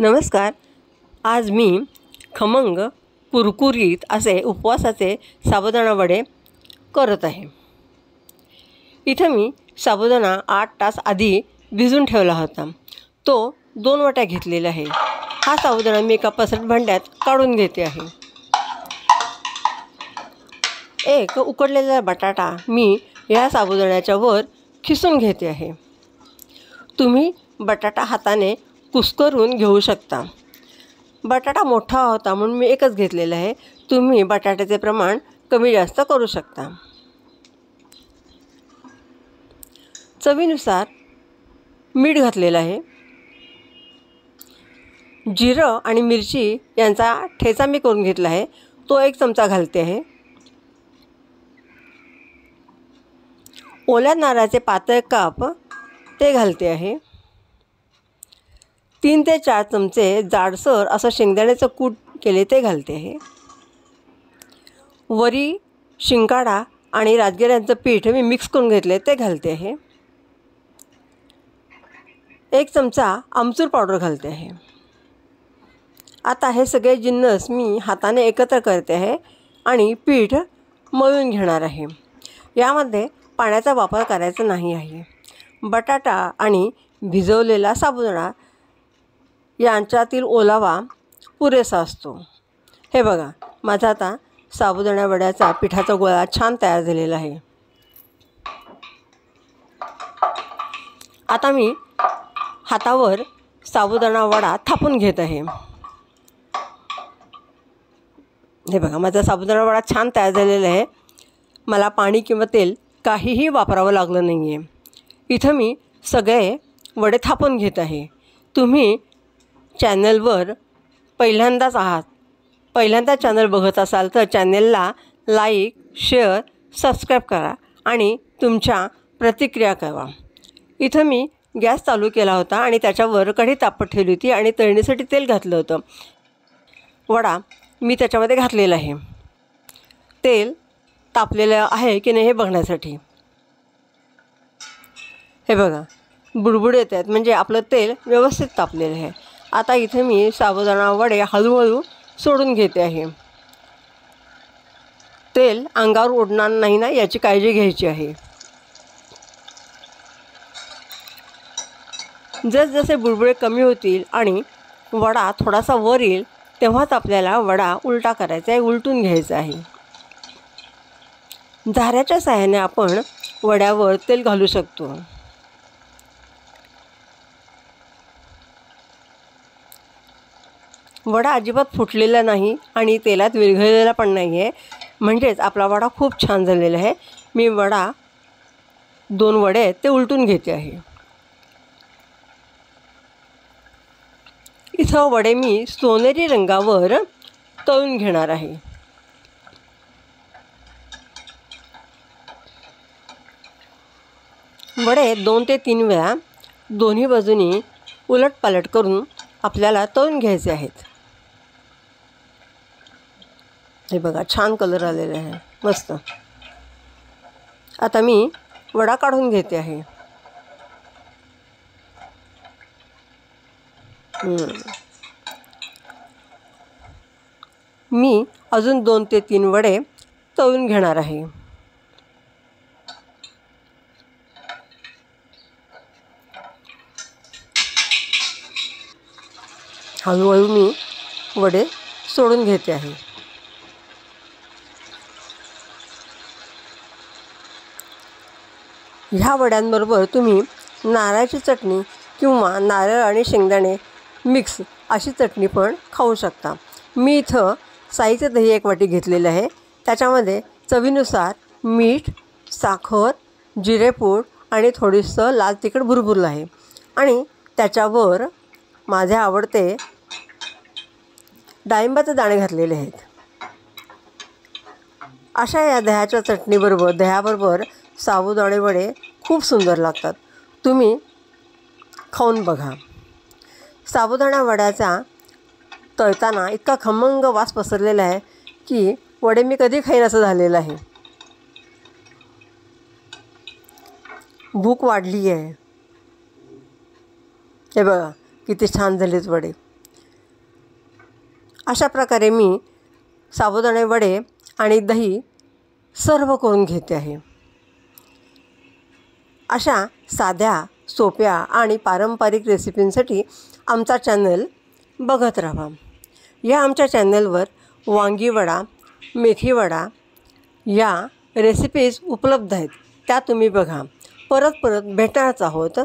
नमस्कार. आज मी खमंग कुरकुरीत असे उपवासाचे साबुदाणा वडे करत आहे. इथं मी साबुदाणा 8 तास आधी भिजून ठेवला होता. तो 2 वाट्या घेतलेला आहे. हा साबुदाणा मी एका पसरट भांड्यात काढून घेते आहे. एक उकडलेला बटाटा मी या साबुदाण्याच्या वर खिसून घेते आहे. तुम्ही बटाटा हाताने कुस्करून घेऊ शकता. बटाटा मोठा होता म्हणून मी एकच घेतलेला आहे. तुम्ही बटाट्याचे प्रमाण कमी जास्त करू शकता. चवीनुसार मीठ घातलेलं आहे. जिरं आणि मिरची यांचा ठेचा मी करून घेतला आहे, तो 1 चमचा घालते आहे. ओल्या नारळाचे पातळ काप ते घालते आहे. 3 ते 4 चमचे जाडसर असं शेंगदाण्याचं कूट केले ते घालते आहे. वरी, शिंकाडा आणि राजगिऱ्याचं पीठ मी मिक्स करून घेतले ते घालते आहे. 1 चमचा आमचूर पावडर घालते आहे. आता हे सगळे जिन्नस मी हाताने एकत्र करते आहे आणि पीठ मळून घेणार आहे. यामध्ये पाण्याचा वापर करायचा नाही आहे. बटाटा आणि भिजवलेला साबुदाणा यांच्यातील ओलावा पुरेसा असतो. हे बघा, माझा आता साबुदाणा वड्याचा पिठाचा गोळा छान तयार झालेला आहे. आता मी हातावर साबुदाणा वडा थापून घेत आहे. हे बघा, माझा साबुदाणा वडा छान तयार झालेला आहे. मला पाणी किंवा तेल काहीही वापरावं लागलं नाही आहे. इथं मी सगळे वडे थापून घेत आहे. तुम्ही चॅनलवर पहिल्यांदाच आहात, पहिल्यांदा चॅनल बघत असाल तर चॅनलला लाईक, शेअर, सबस्क्राईब करा आणि तुमच्या प्रतिक्रिया कळवा. इथं मी गॅस चालू केला होता आणि त्याच्यावर कढई तापत ठेवली होती आणि तळणीसाठी तेल घातलं होतं. वडा मी त्याच्यामध्ये घातलेला आहे. तेल तापलेलं आहे की नाही हे बघण्यासाठी. हे बघा, बुडबुड येत आहेत, म्हणजे आपलं तेल व्यवस्थित तापलेलं आहे. आता इथे मी साबुदाणा वडे हळूहळू सोडून घेते आहे. तेल अंगावर उडणार नाही ना, याची काळजी घ्यायची आहे. जसजसे बुडबुडे कमी होतील आणि वडा थोडासा वर येईल तेव्हाच आपल्याला वडा उलटा करायचा आहे, उलटून घ्यायचा आहे. झाऱ्याच्या सहाय्याने आपण वड्यावर तेल घालू शकतो. वडा अजिबात फुटलेला नाही आणि तेलात विरघळलेला पण नाही आहे, म्हणजेच आपला वडा खूप छान झालेला आहे. मी 2 वडे आहेत ते उलटून घेते आहे. इथं वडे मी सोनेरी रंगावर तळून घेणार आहे. वडे 2 ते 3 वेळा दोन्ही बाजूनी उलटपालट करून आपल्याला तळून घ्यायचे आहेत. हे बघा, छान कलर आलेला आहे, मस्त. आता मी वडा काढून घेते आहे. मी अजून 2 ते 3 वडे तळून घेणार आहे. हळूहळू मी वडे सोडून घेते आहे. ह्या वड्यांबरोबर तुम्ही नारळाची चटणी किंवा नारळ आणि शेंगदाणे मिक्स अशी चटणी पण खाऊ शकता. मी इथं साईचं दही 1 वाटी घेतलेलं आहे. त्याच्यामध्ये चवीनुसार मीठ, साखर, जिरेपूड आणि थोडंसं लाल तिखट भुरभुरलं आहे आणि त्याच्यावर माझे आवडते डाळिंबाचे दाणे घातलेले आहेत. अशा या दह्याच्या चटणीबरोबर, दह्याबरोबर साबुदाणे वडे खूप सुंदर लागतात. तुम्ही खाऊन बघा. साबुदाणा वड्याचा तळताना इतका खमंग वास पसरलेला आहे की वडे मी कधी खाईन असं झालेलं आहे. भूक वाढली आहे. हे बघा किती छान झालेत वडे. अशा प्रकारे मी साबुदाणे वडे आणि दही सर्व करून घेते आहे. अशा साध्या, सोप्या आणि पारंपरिक रेसिपींसाठी आमचा चॅनल बघत राहा. या आमच्या चॅनलवर वांगी वडा, मेथी वडा या रेसिपीज उपलब्ध आहेत. त्या तुम्ही बघा. परत भेटणारच आहोत.